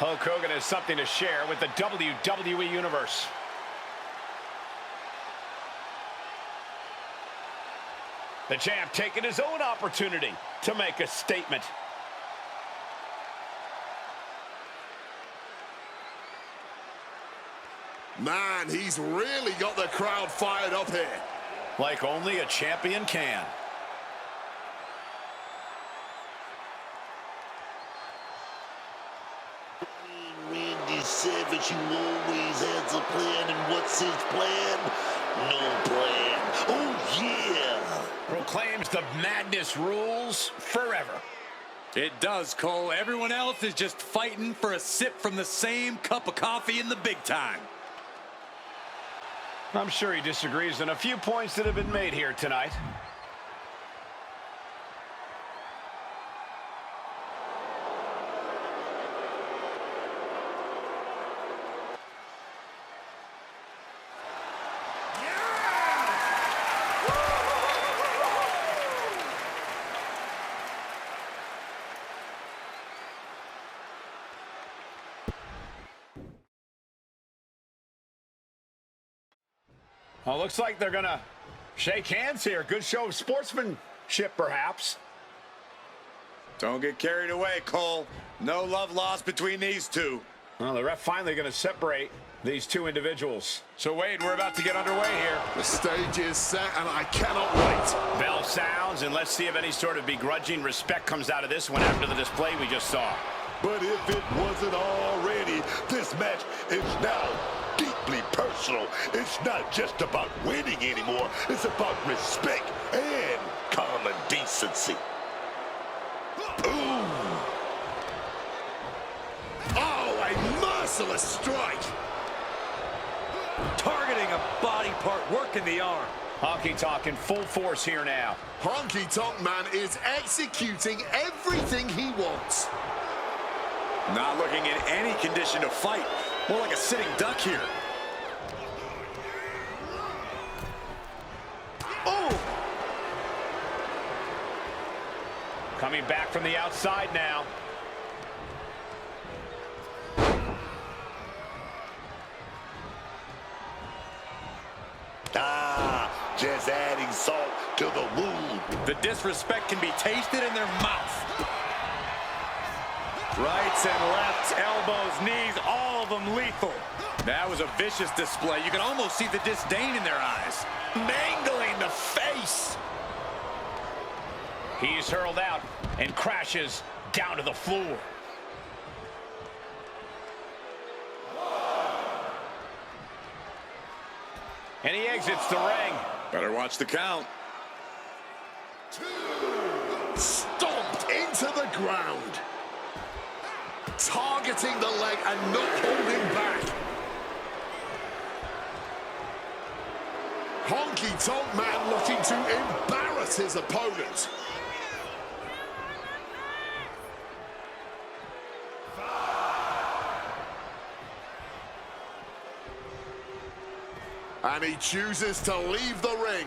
Hulk Hogan has something to share with the WWE Universe. The champ taking his own opportunity to make a statement. Man, he's really got the crowd fired up here. Like only a champion can. Randy Savage, you always has a plan, and what's his plan? No plan. Oh, yeah. Proclaims the madness rules forever. It does, Cole. Everyone else is just fighting for a sip from the same cup of coffee in the big time. I'm sure he disagrees on a few points that have been made here tonight. Well, looks like they're gonna shake hands here. Good show of sportsmanship, perhaps. Don't get carried away, Cole. No love lost between these two. Well, the ref finally gonna separate these two individuals. So, Wade, we're about to get underway here. The stage is set, and I cannot wait. Bell sounds, and let's see if any sort of begrudging respect comes out of this one after the display we just saw. But if it wasn't already, this match is now deeply personal. It's not just about winning anymore. It's about respect and common decency. Ooh. Oh, a merciless strike. Targeting a body part, working the arm. Honky Tonk in full force here now. Honky Tonk Man is executing everything he wants. Not looking in any condition to fight. More like a sitting duck here. Oh! Coming back from the outside now. Just adding salt to the wound. The disrespect can be tasted in their mouth. Rights and lefts, elbows, knees, all of them lethal. That was a vicious display. You can almost see the disdain in their eyes. Mangling the face. He's hurled out and crashes down to the floor. And he exits the ring. Better watch the count. Stomped into the ground. Targeting the leg and not holding back. Honky Tonk Man looking to embarrass his opponent. And he chooses to leave the ring.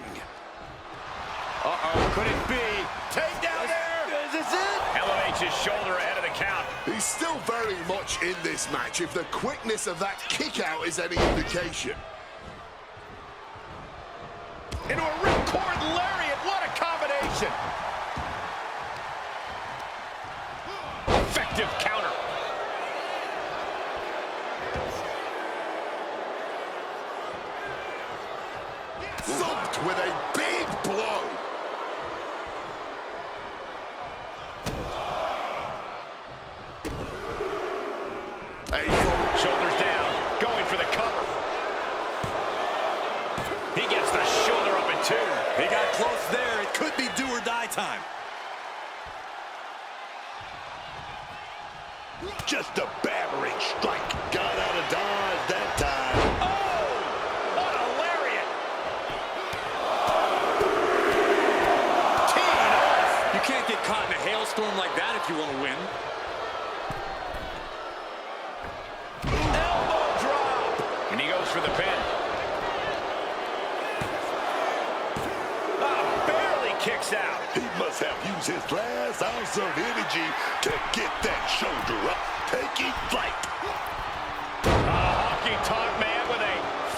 Uh-oh, could it be? Takedown there! Is this it? Elevates his shoulder ahead of the count. He's still very much in this match if the quickness of that kick out is any indication. Into a ripcord lariat, what a combination! Effective counter. Thumped with a big blow. Shoulders down, going for the cover. He gets the shoulder up in two. He got close there. It could be do or die time. Just a battering strike. Got out of dodge that time. Oh! What a lariat! Teeing off. You can't get caught in a hailstorm like that if you want to win. Elbow drop! And he goes for the pin. Barely kicks out. He must have used his last ounce of energy to get that shoulder up. taking flight. Honky Tonk Man with a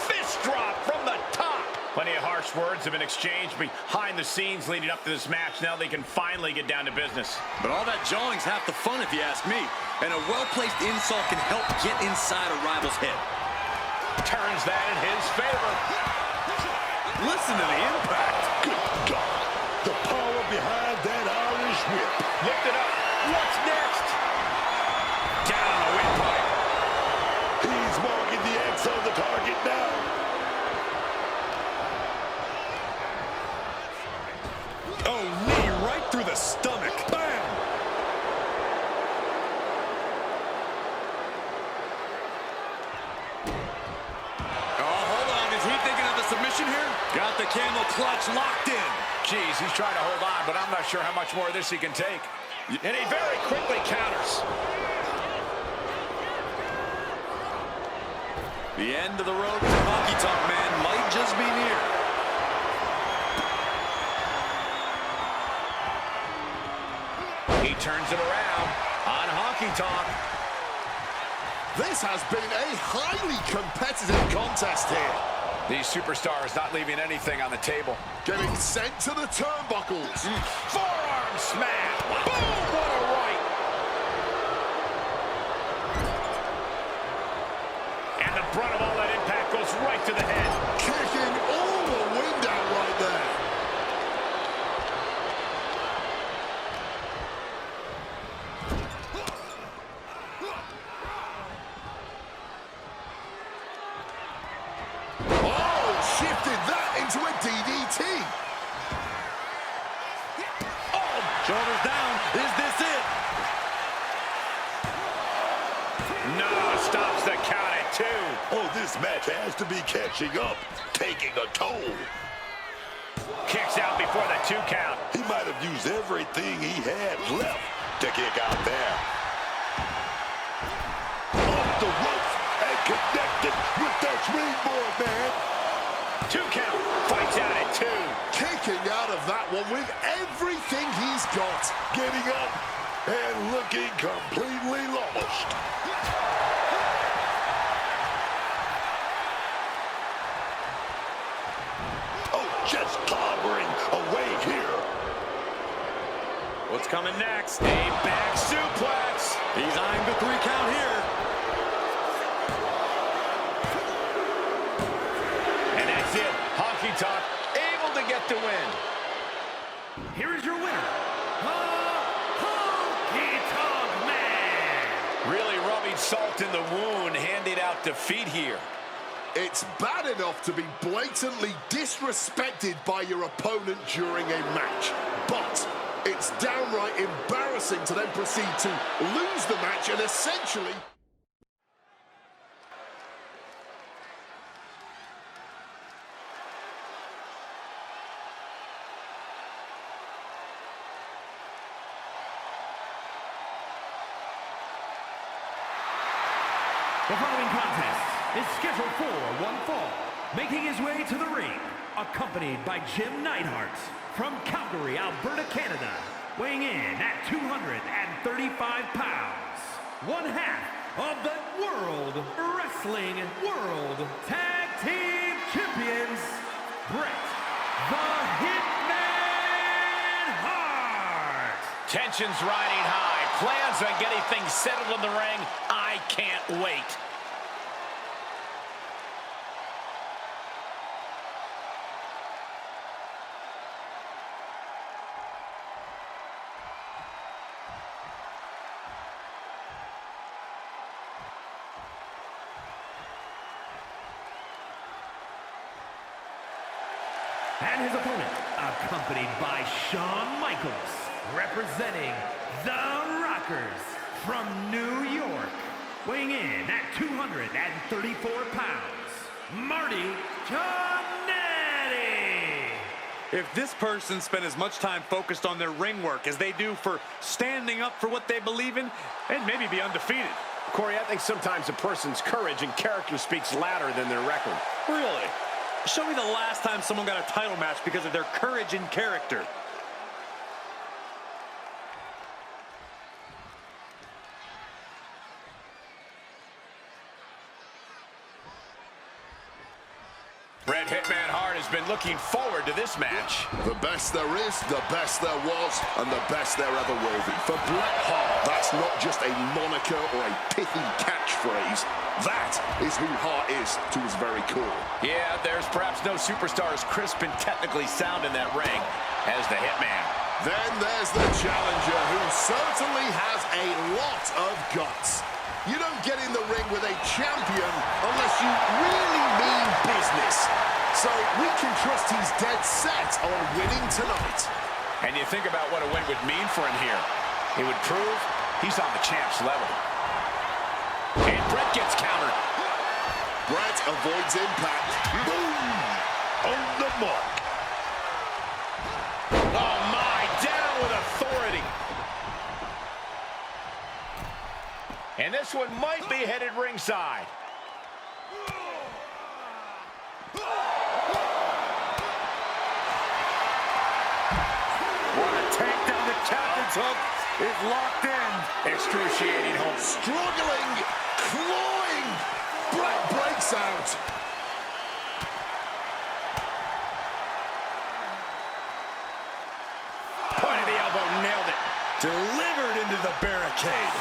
fist drop from the top. Plenty of harsh words have been exchanged behind the scenes leading up to this match. Now they can finally get down to business. But all that jawing's half the fun, if you ask me. And a well-placed insult can help get inside a rival's head. Turns that in his favor. Listen to the impact. Good God. The power behind that Irish whip. Lift it up. What's next? Down on the windpipe. He's marking the X on the target now. Oh, knee right through the stomach. Bam! Oh, hold on. Is he thinking of a submission here? Got the camel clutch locked in. Jeez, he's trying to hold on, but I'm not sure how much more of this he can take. And he very quickly counters. The end of the road for Honky Tonk Man might just be near. He turns it around on Honky Tonk. This has been a highly competitive contest here. These superstars not leaving anything on the table. Getting sent to the turnbuckles. Forearm smash. Boom! What a right. And the brunt of all that impact goes right to the head. Kicking all the wind out right there. Shifted that into a DDT. Oh, shoulders down. Is this it? No, stops the count at 2. Oh, this match has to be catching up, taking a toll. Kicks out before the 2 count. He might have used everything he had left to kick out there. Off the ropes and connected with that springboard, man. 2 count. Fights out at 2. Kicking out of that one with everything he's got. Getting up and looking completely lost. Oh, just clobbering away here. What's coming next? A back suplex. He's eyeing the 3 count here. Honky Tonk able to get the win. Here is your winner, Honky Tonk Man. Really rubbing salt in the wound, handing out defeat here. It's bad enough to be blatantly disrespected by your opponent during a match, but it's downright embarrassing to then proceed to lose the match and essentially... The following contest is scheduled for one fall. Making his way to the ring, accompanied by Jim Neidhart from Calgary, Alberta, Canada, weighing in at 235 pounds. One half of the World Wrestling World Tag Team Champions, Bret the Hitman Hart. Tensions riding high. Plans on getting things settled in the ring. I can't wait. And his opponent, accompanied by Shawn Michaels, representing the Rockers from New York, weighing in at 234 pounds, Marty Jannetty. If this person spent as much time focused on their ring work as they do for standing up for what they believe in, they'd maybe be undefeated. Corey, I think sometimes a person's courage and character speaks louder than their record. Really? Show me the last time someone got a title match because of their courage and character. been looking forward to this match. The best there is, the best there was, and the best there ever will be. For Bret Hart, that's not just a moniker or a pithy catchphrase. That is who Hart is to his very core. Yeah, there's perhaps no superstar as crisp and technically sound in that ring as the Hitman. Then there's the challenger, who certainly has a lot of guts. You don't get in the ring with a champion unless you really mean business. So we can trust he's dead set on winning tonight. And you think about what a win would mean for him here. It would prove he's on the champ's level. And Bret gets countered. Bret avoids impact. Boom! On the mark. Oh my, down with authority. And this one might be headed ringside. What a takedown. The captain's hook is locked in. Excruciating hold. Struggling, clawing. Bret breaks out. Point of the elbow, nailed it. Delivered into the barricade.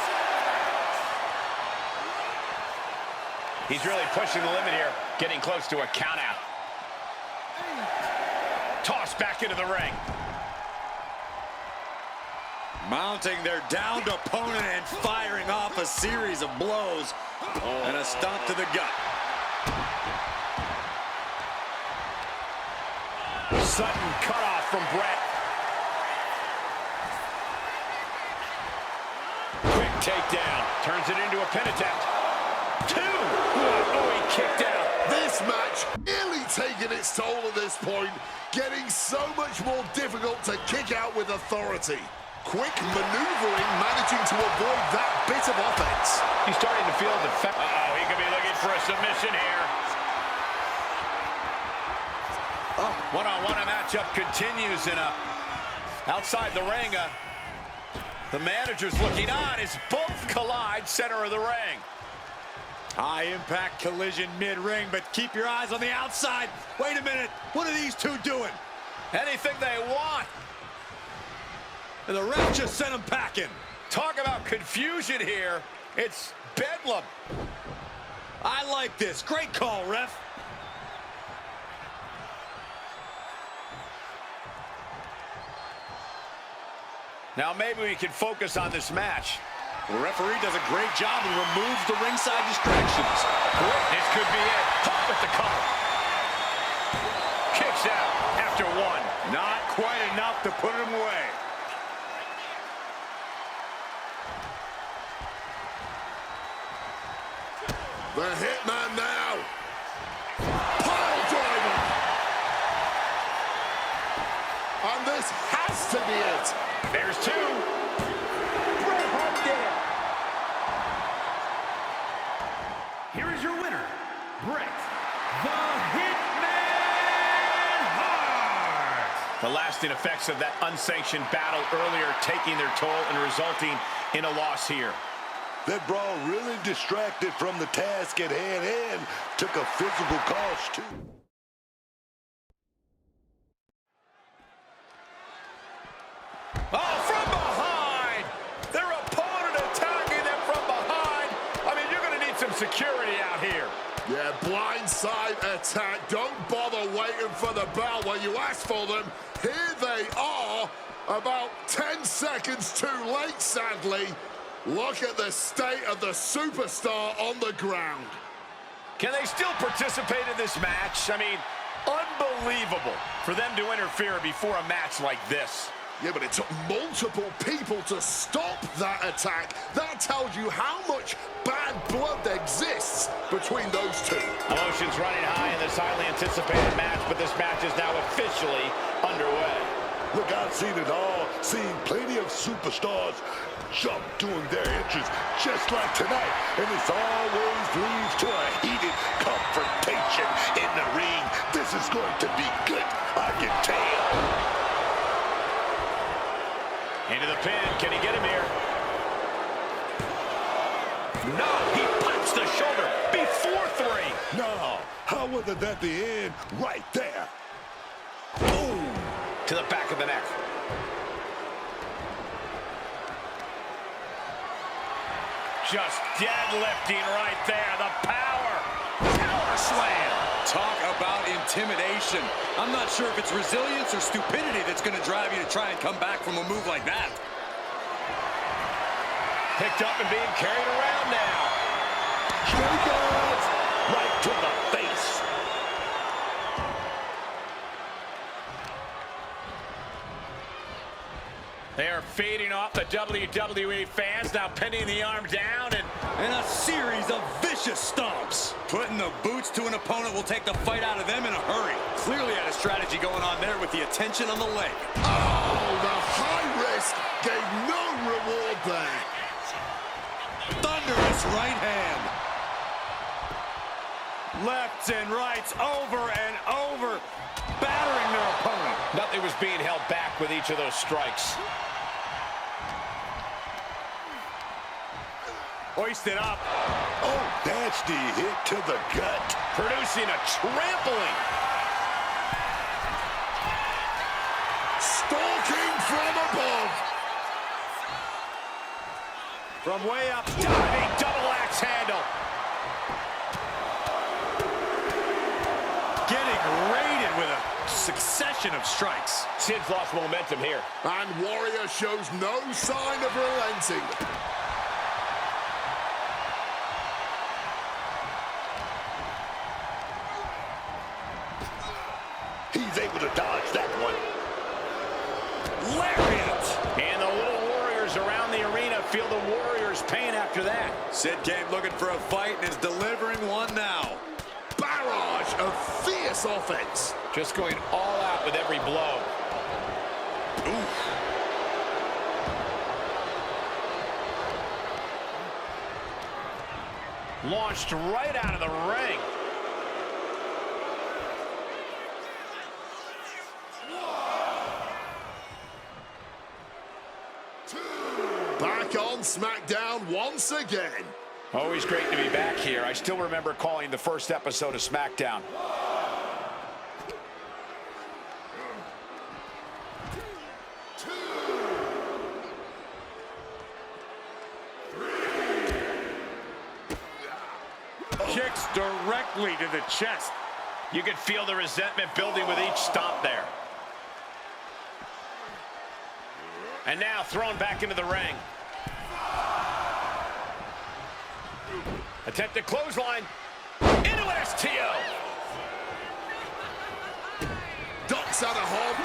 He's really pushing the limit here, getting close to a count out. Tossed back into the ring. Mounting their downed opponent and firing off a series of blows. And a stomp to the gut. Sudden cutoff from Bret. Quick takedown. Turns it into a pin attempt. Two. Oh, he kicked out. This match nearly taking its toll at this point, getting so much more difficult to kick out with authority. Quick maneuvering, managing to avoid that bit of offense. He's starting to feel the effect. Uh-oh, he could be looking for a submission here. Oh, one-on-one matchup continues in a outside the ring. The manager's looking on as both collide center of the ring. High impact collision mid-ring, but keep your eyes on the outside. Wait a minute, what are these two doing? Anything they want. And the ref just sent him packing. Talk about confusion here. It's bedlam. I like this. Great call, ref. Now maybe we can focus on this match. The referee does a great job and removes the ringside distractions. This could be it. Hart with the cover. Kicks out after one. Not quite enough to put him away. The Hitman now. Pile driver. And this has to be it. There's two. Bret Hart did it. Here is your winner, Bret the Hitman Hart. The lasting effects of that unsanctioned battle earlier taking their toll and resulting in a loss here. That brawl really distracted from the task at hand and took a physical cost, too. Oh, from behind! Their opponent attacking them from behind. I mean, you're going to need some security out here. Yeah, blindside attack. Don't bother waiting for the bell when you ask for them. Here they are, about 10 seconds too late, sadly. Look at the state of the superstar on the ground. Can they still participate in this match? I mean, unbelievable for them to interfere before a match like this. Yeah, but it took multiple people to stop that attack. That tells you how much bad blood exists between those two. Emotions running high in this highly anticipated match, but this match is now officially underway. Look, I've seen it all. Seen plenty of superstars jump during their entries, just like tonight. And this always leads to a heated confrontation in the ring. This is going to be good, I can tell. Into the pin. Can he get him here? No, he punched the shoulder before three. No, how was it at the end right there? to the back of the neck. Just deadlifting right there. The power. Power slam. Talk about intimidation. I'm not sure if it's resilience or stupidity that's going to drive you to try and come back from a move like that. Picked up and being carried around now. Shoulders right to the face. They are feeding off the WWE fans, now pinning the arm down And a series of vicious stomps. Putting the boots to an opponent will take the fight out of them in a hurry. Clearly had a strategy going on there with the attention on the leg. Oh, the high risk gave no reward there. Thunderous right hand. Lefts and rights over and over, battering their opponent. nothing was being held back with each of those strikes. Hoisted up. Oh, nasty hit to the gut. Producing a trampling. Stalking from above. From way up. Diving double axe handle. Getting raided with a succession of strikes. Sid's lost momentum here. And Warrior shows no sign of relenting. He's able to dodge that one. Lariat! And the little warriors around the arena feel the Warriors' pain after that. Sid came looking for a fight and is delivering one now. Barrage of fierce offense. Just going all out with every blow. Oof. Launched right out of the ring. Back on SmackDown once again. Always great to be back here. I still remember calling the first episode of SmackDown. Kicks directly to the chest. You could feel the resentment building with each stomp there. And now thrown back into the ring. Attempted clothesline. Into an STO. Ducks out of home.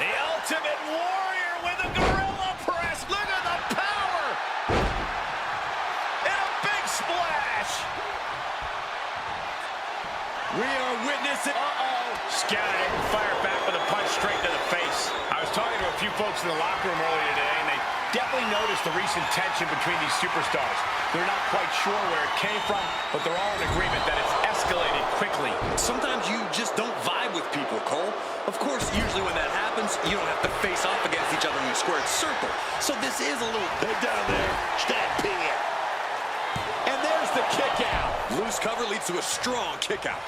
The Ultimate Warrior with a gorilla press. Look at the power. And a big splash. We are witnessing. Scouted it and fired back with a punch straight to the face. I was talking to a few folks in the locker room earlier today, and they definitely noticed the recent tension between these superstars. They're not quite sure where it came from, but they're all in agreement that it's escalated quickly. Sometimes you just don't vibe with people, Cole. Of course, usually when that happens, you don't have to face off against each other in a squared circle. So this is a little... They're down there. Stampede. And there's the kick out. Loose cover leads to a strong kick out.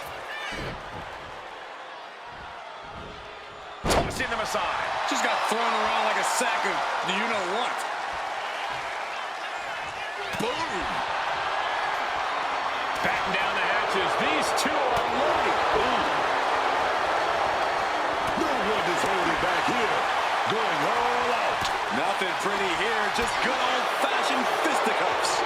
Tossing them aside. Just got thrown around like a sack of you-know-what. Boom. Batten down the hatches. These two are loaded. No one is holding back here. Going all out. Nothing pretty here, just good old-fashioned fisticuffs.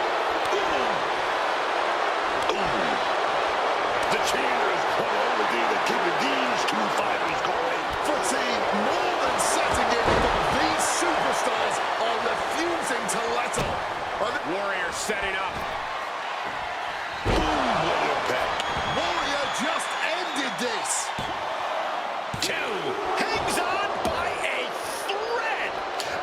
The cheers are only that keeping these two fighters going. Fatigue more than setting in, but these superstars are refusing to let up. Warrior setting up. Boom, what impact. Warrior just ended this. Two. Hangs on by a thread.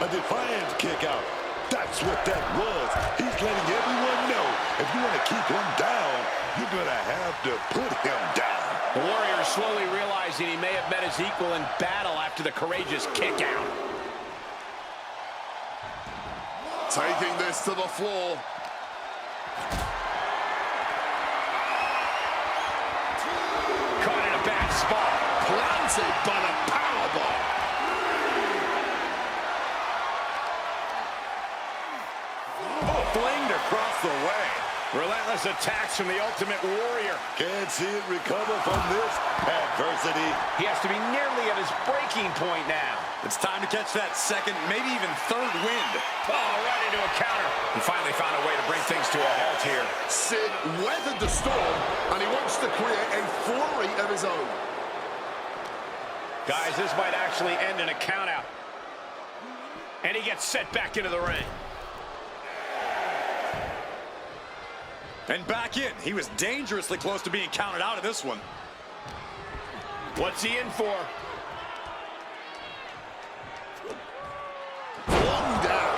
A defiant kick out. That's what that was. He's letting everyone know if you want to keep him down, you're going to have to put him down. The Warrior is slowly realizing he may have met his equal in battle after the courageous kick out. Taking this to the floor. Caught in a bad spot. Planted Interrupted by the powerbomb. Flinged across the way. Relentless attacks from the Ultimate Warrior. Can't see it recover from this adversity. He has to be nearly at his breaking point now. It's time to catch that second, maybe even third wind. Oh, right into a counter. He finally found a way to bring things to a halt here. Sid weathered the storm, and he wants to create a flurry of his own. Guys, this might actually end in a countout. And he gets set back into the ring. And back in. He was dangerously close to being counted out of this one. What's he in for? One down.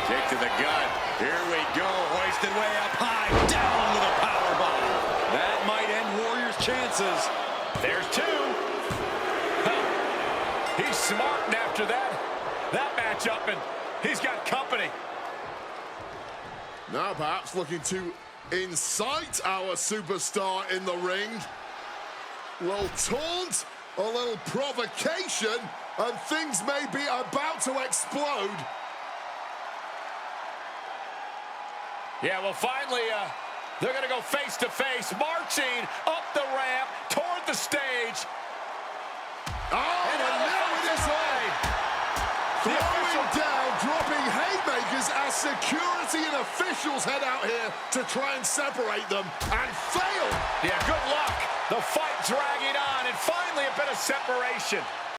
Kick to the gut. Here we go. Hoisted way up high. Down with a powerbomb. That might end Warrior's chances. There's two. He's smarting after that matchup, and he's got company. Now perhaps looking to incite our superstar in the ring. A little taunt, a little provocation, and things may be about to explode. Yeah, well, finally, they're going to go face to face, marching up the ramp toward the stage. Oh, and now it is on. Throwing down, dropping haymakers as security and officials head out here to try and separate them, and fail. Yeah, good luck. The fight dragging on, and finally a bit of separation.